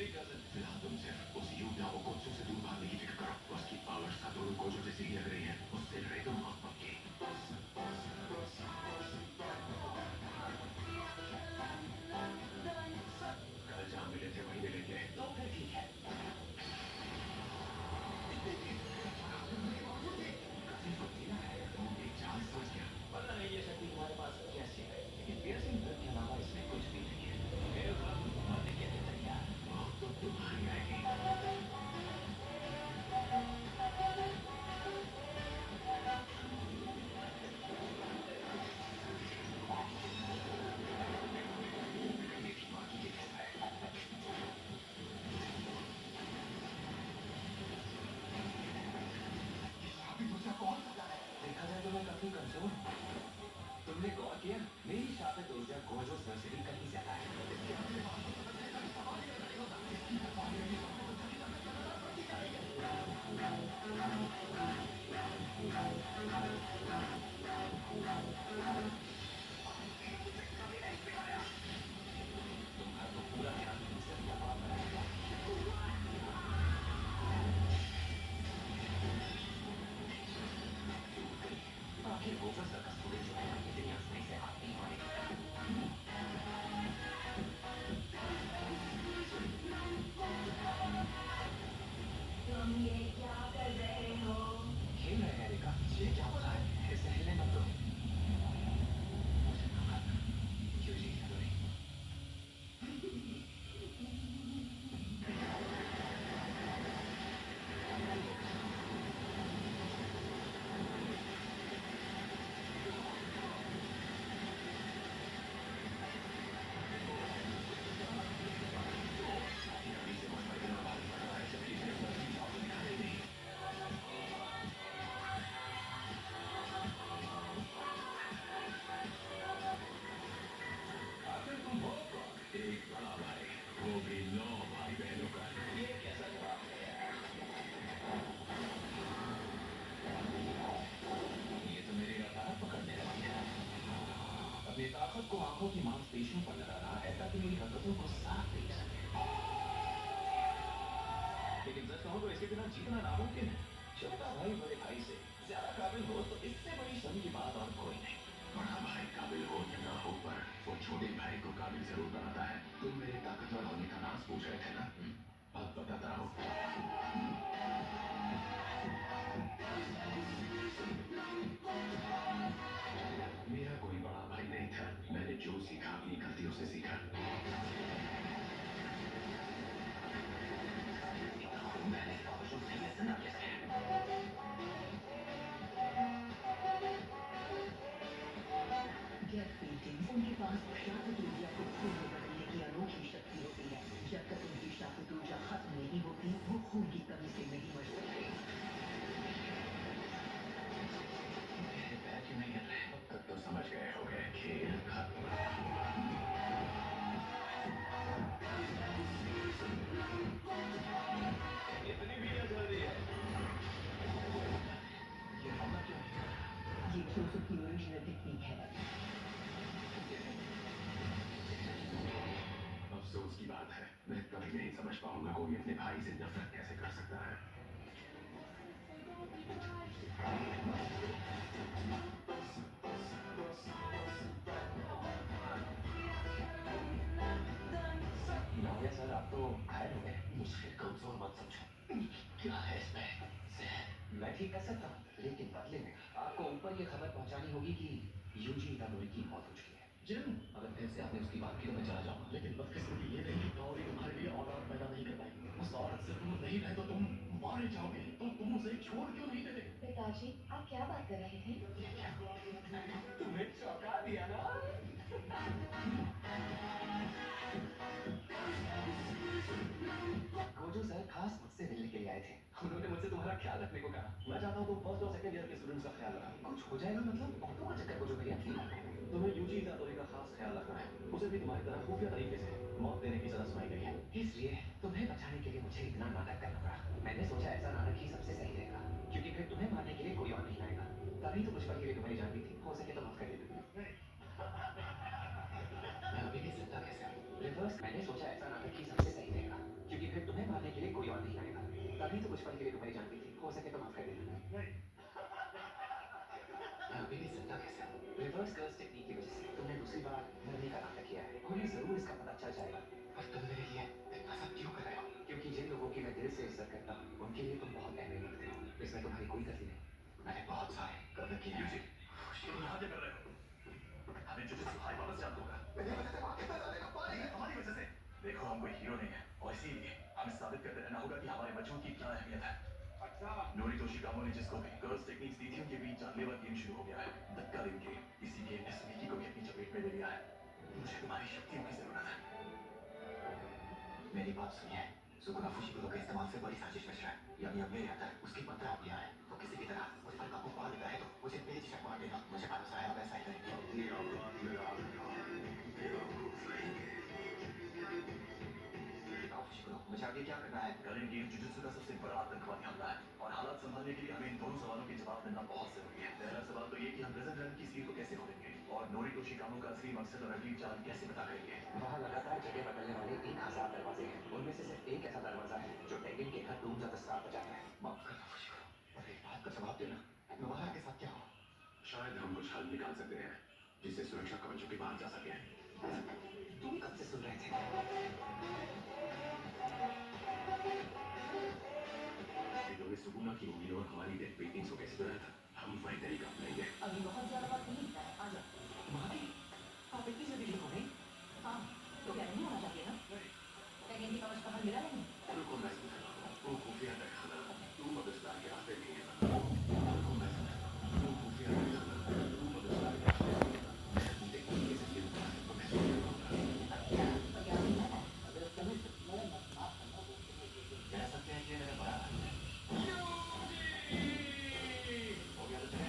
फिलहाल तुम सिर्फ उस युद्धा को कोत्सू से दूर भागने की फिक्र करो। उसकी पावर सातोरु गोजो जैसी ही लग रही है। उससे लड़े तो मौत पक्की। कल जहाँ मिले थे वहीं मिलेंगे। तो फिर ठीक है। काफी फुर्तीला है। तुम एक चाल समझ गया। पता नहीं ये शक्ति तुम्हारे पास कैसी है, लेकिन पियर्सिंग ड्रग के अलावा इसमें कुछ भी नहीं है। मेरे खिलाफ मरने के लिए तैयार। मौत तो तुम्हारी आएगी। ये भी माँ की हिस्सा है। ये साबित ऊर्जा कौन करता है? देखा जाए तो मैं काफी कमजोर हूँ। तुमने गौर किया मेरी शापित ऊर्जा गोजो सर से भी कहीं ज्यादा है। इसके अपने बात को पता चलेगा कि सवाल ही अलग नहीं होता। इसकी तबाही की साबित ऊर्जा की ताकत लगातार बढ़ती जा रही है। तुम्हारा तो पूरा ध्यान मुझसे दबाव में रहेगा। आखिर गोजो सर का स्टूडेंट जो है इतनी आसानी से हाथ नहीं मारेगा। तुम ये क्या कर रहे हो? खेल रहे हैं रेखा, ये क्या हो रहा है? इसे हिलने मत दो। मुझे माफ करना, यूजी सातोरी। अभी से मुझ पर इतना भारी पड़ रहा है जबकि मेरे अंदर की भाव दिखाई नहीं। आखिर तुम हो कौन? एक बड़ा भाई, वो भी 9 भाई बहनों का। ये कैसा जवाब है यार? ये तो मेरी रफ्तार पकड़ने लगी है। अपनी ताकत को आंखों की मांसपेशियों पर लगाना ऐसा कि मेरी हरकतों को साफ देख सके। लेकिन सच कहूं तो इसके बिना जीतना नामुमकिन है। छोटा भाई बड़े भाई से ज्यादा काबिल हो तो इससे बड़ी शर्म की बात और कोई नहीं। बड़ा भाई काबिल हो या ना हो, पर वो छोटे भाई को काबिल जरूर बनाता है। तुम मेरे ताकतवर होने का राज पूछ रहे थे ना? अब बताता हूँ। मेरा कोई बड़ा भाई नहीं था। मैंने जो सीखा अपनी गलतियों से सीखा। मैंने बावजूद नहीं ऐसा ना कैसे है? जेफ पेंटिंग्स उनके पास शापित ऊर्जा को खून में बदलने की अनोखी शक्ति होती है। जब तक उनकी शापित ऊर्जा खत्म नहीं होती, वो खून की कमी से नहीं मर सकते। मेरे पैर क्यों नहीं हिल रहे? अब तक तो समझ गए होंगे, खेल खत्म। इतनी भी क्या जल्दी है? ये हमला क्यों नहीं कर रहा? ये चूसो की ओरिजिनल टेक्निक है। अफसोस की बात है, मैं कभी नहीं समझ पाऊंगा कोई अपने भाई से नफरत कैसे कर सकता है। नाविया सर आप तो घायल हो गए। मुझे कमजोर मत समझो। क्या है इसमें? जहर। मैं ठीक कर सकता हूँ, लेकिन बदले में आपको ऊपर ये खबर पहुंचानी होगी कि यूजी इतादोरी की मौत हो चुकी है। जिन, अगर फिर से आपने उसकी बात की तो मैं चला जाऊंगा। लेकिन बदकिस्मती ये रही कि गौरी तुम्हारे लिए औलाद पैदा नहीं कर पाई। उस औरत से दूर नहीं रहे तो तुम मारे जाओगे। तो तुम उसे छोड़ क्यों नहीं देते? पिताजी, आप क्या बात कर रहे थे? तुम्हें चौंका दिया ना? गोजो सर खास मुझसे मिलने के लिए आए थे। उन्होंने मुझसे तुम्हारा ख्याल रखने को कहा। मैं चाहता हूँ तुम फर्स्ट और सेकंड ईयर के स्टूडेंट्स का ख्याल रखा। कुछ हो जाएगा मतलब ऑटो का चक्कर गोजो भैया की। तुम्हें यूजी इतादोरी का खास ख्याल रखना है। उसे भी तुम्हारी तरह खुफिया तरीके से मौत देने की सजा सुनाई गई है। इसलिए तुम्हें बचाने के लिए मुझे इतना नाटक करना पड़ा। मैंने सोचा ऐसा नाटक ही सबसे सही रहेगा, क्योंकि फिर तुम्हें मारने के लिए कोई और नहीं आएगा। तभी तो कुछ पल के लिए तुम्हारी जान भी थी। हो सके तो माफ कर देना। मैं अभी भी जिंदा कैसे हूँ? रिवर्स, मैंने सोचा ऐसा नाटक ही सबसे सही रहेगा, क्योंकि जवाब नहीं आएगा तभी तो कुछ पल के लिए तुम्हारी जान गई थी हो सके तो माफ कर देना अभी भी जिंदा कैसे हो रिवर्स कर्स टेक्निक की वजह से तुमने दूसरी बार मरने का नाटक किया है उन्हें जरूर इसका पता चल जाएगा पर तुम मेरे लिए इतना सब क्यों कर रहे हो क्योंकि जिन लोगों की मैं दिल से इज्जत करता हूँ उनके लिए तुम बहुत अहमियत रखते हो इसमें तुम्हारी कोई गलती नहीं मैंने बहुत सारे कदर किए हैं यहाँ क्या कर रहे हो हमें जुजुत्सु हाई वापस जाना होगा मेरी वजह से वहाँ कितना जाने का पाएगा हमारी वजह से देखो हम कोई हीरो नहीं है और इसीलिए हमें साबित करते रहना होगा कि हमारे वजूद की क्या अहमियत है नोरितो शिकामो ने जिसको भी गर्ल्स टेक्निक्स दी थी उनके बीच जानलेवा गेम शुरू हो गया है धक्का देंगे इसी गेम ने सुनिकी को भी अपनी चपेट में ले लिया है मुझे तुम्हारी शक्तियों की जरूरत है मेरी बात सुनिए सुकुना फुशिकुरो के इस्तेमाल से बड़ी साजिश रच रहा है यानी अब मेरे अंदर उसकी 15 उंगलियां हैं वो किसी भी तरह मुझ पर काबू पा लेता है तो मुझे बेझिझक मार देगा मुझे भरोसा है आप ऐसा ही करेंगे बताओ फुशिकुरो मुझे आगे क्या करना है करें गेम जुजुत्सु का सबसे बड़ा आतंकवादी हमला है और हालात संभालने के लिए हमें इन दोनों सवालों के जवाब देना बहुत जरूरी है पहला सवाल तो ये कि हम प्रेजेंट रन की सीट को कैसे खोलेंगे और नोरितो शिकामो का असली मकसद और अगली चाल कैसे पता करेंगे वहाँ लगातार जगह बदलने वाले 1000 दरवाजे हैं उनमें से सिर्फ एक ऐसा दरवाजा है जो टेंगिन के घर डूब जाता स्टार बजाता है माफ करना फुशिकुरो पर एक बात का जवाब देना नोहारा के साथ क्या हुआ शायद हम कुछ हल निकाल सकते हैं जिससे सुरक्षा कवचों के बाहर जा सके तुम कब से सुन रहे थे सुकुना की उम्मीद और हमारी डेथ पेंटिंग्स को कैसे बनाया था हम वही तरीका अपनाएंगे अभी बहुत ज्यादा बात नहीं है आ जाओ माधवी आप इतनी जल्दी ठीक हो गई हाँ तो क्या नहीं होना चाहिए ना लेकिन की कवच का हल मिला नहीं रुको मैं वो खुफिया तहखाना तुम मददगार के रास्ते नहीं है रुको मैं वो खुफिया तहखाना तुम मददगार के रास्ते नहीं है मैं देखूं कैसे खेल रहा है तो मैं सोच रहा हूँ तो क्या नहीं है अगर तुम्हें मेरा मत माफ करना वो कह सकते हैं कि मेरा बड़ा भाई है हो गया तो चले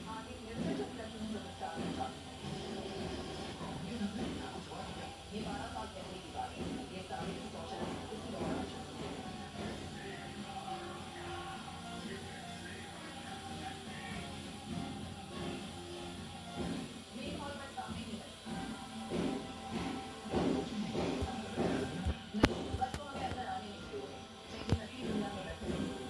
आगे मेरे से जब तक तुम सब स्टार्ट हो ये 12 साल पहले की बात है ये सारे सोशल इसी दौरान मेन हॉल में सामने ही है नहीं बस को हमें अंदर आने नहीं दो लेकिन असली दुनिया में बैठे लोग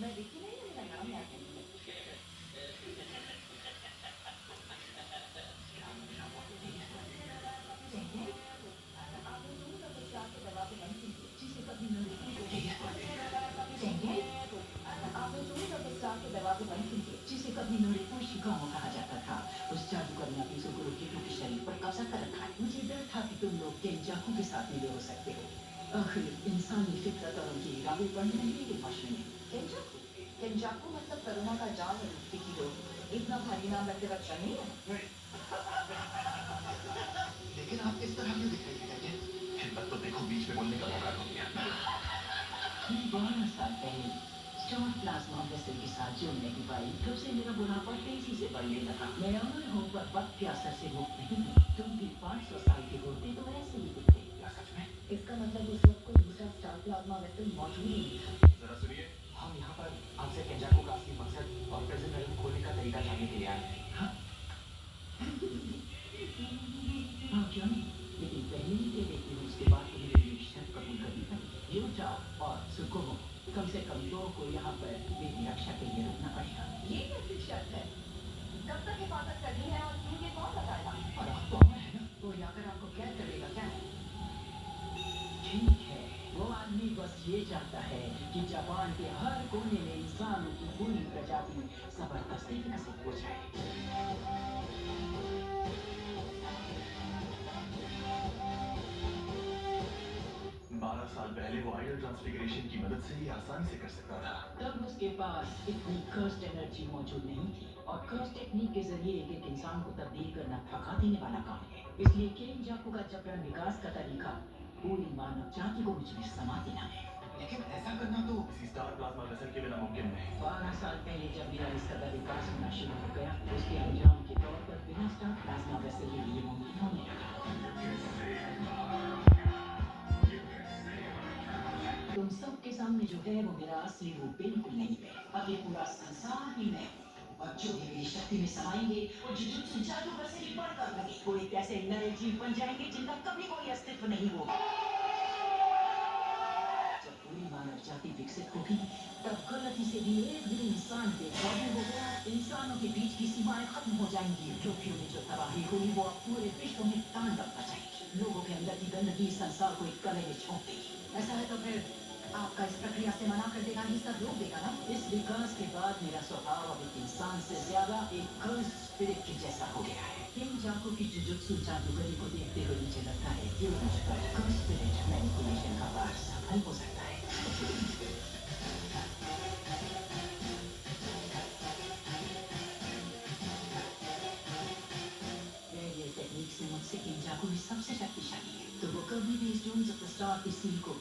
मैं देखी नहीं है मेरा नाम याद नहीं है आपने सुनी तो विश्वास के दरवाजे बंद कीजिए जिसे कभी न आपने सुनी तो विश्वास के दरवाजे बंद कीजिए जिसे कभी नोरितो शिकामो कहा जाता था उस जादूगर ने अपनी सुकुरो के टूटे शरीर पर कब्जा कर रखा है मुझे डर था कि तुम लोग केंजाकू के साथ मिले हो सकते हो आखिर इंसानी फितरत और उनकी इरादे बढ़ने नहीं के वश में केंजाकू केंजाकू मतलब करुणा का जाल है हीरो इतना भारी नाम रखते बच्चा नहीं है लेकिन आप इस तरह क्यों दिखाई दे रही हैं हिम्मत तो देखो बीच में बोलने का मौका खो गया 12 साल पहले स्टार प्लाज्मा वेसल के साथ जो नहीं पाई तब से मेरा बुढ़ापा तेजी से बढ़ने लगा मैं अमर हूँ पर वक्त के असर से मुक्त नहीं हूँ तुम भी 500 साल के होते तो ऐसे ही दिखते क्या सच में इसका मतलब उस वक्त कोई दूसरा स्टार प्लाज्मा वेसल मौजूद ही नहीं था जरा सुनिए हम यहाँ पर आपसे केंजाकू का असली मकसद और प्रेजेंट रन खोलने का तरीका जानने के लिए आए हैं हाँ क्यों नहीं लेकिन पहले ही कह देती हूँ उसके बाद तुम्हें मेरी शर्त कबूल करनी पड़ेगी यो जाओ और सुकुमो कम से कम दो को यहाँ पर मेरी रक्षा के लिए रुकना पड़ेगा ये कैसी शर्त है कब तक हिफाजत करनी है और क्यों ये कौन बताएगा और आप कौन है ना वो आकर आपको क्या करेगा क्या ठीक है वो आदमी बस ये चाहता है कि जापान के हर कोने में इंसानों की पूरी प्रजाति जबरदस्ती नसीब हो जाए 12 साल पहले वो आइडल ट्रांसफिगरेशन की मदद से ही आसानी से कर सकता था तब उसके पास इतनी कर्स्ट एनर्जी मौजूद नहीं थी और कर्स्ट टेक्निक के जरिए एक इंसान को तब्दील करना थका देने वाला काम है इसलिए केंजाकू का चक्र विकास का तरीका पूरी मानव जाति को मुझ में समा देना है लेकिन ऐसा करना तो किसी स्टार प्लाज्मा वेसल के बिना मुमकिन नहीं 12 साल पहले जब मेरा इस कदर विकास होना शुरू हो गया उसके अंजाम के तौर पर बिना स्टार प्लाज्मा वेसल के लिए मुमकिन होने लगा तुम सबके सामने जो है वो मेरा असली रूप बिल्कुल नहीं है अब ये पूरा संसार ही मैं और जो भी मेरी शक्ति में समाएंगे वो जुजुत्सु जादूगर से भी बढ़कर होंगे। वो एक ऐसे नए जीव बन जाएंगे जिनका कभी कोई अस्तित्व नहीं होगा। जब पूरी मानव जाति विकसित होगी तब गलती से भी एक भी इंसान बेकाबू हो गया, इंसानों के बीच की सीमाएं खत्म हो जाएंगी। पृथ्वी में जो तबाही हुई वो अब पूरे विश्व में तांडव मचाएगी। लोगों के अंदर की गंदगी संसार को एक कले में छोंक देगी। ऐसा है तो फिर आपका इस प्रक्रिया से मना कर देना ही सब रोक देगा ना? इस विकास के बाद मेरा स्वभाव अब एक इंसान से ज्यादा एक कर्स स्पिरिट के जैसा हो गया है। किन जाको की जुजुत्सु जादूगरी को देखते हुए मुझे लगता है कि मुझपर कर्स स्पिरिट मैनिपुलेशन का वार सफल हो सकता है। ये टेक्निक से मुझसे किंजाकू भी सबसे शक्तिशाली है, तो वो कभी भी इस जून्स ऑफ द स्टार की सील को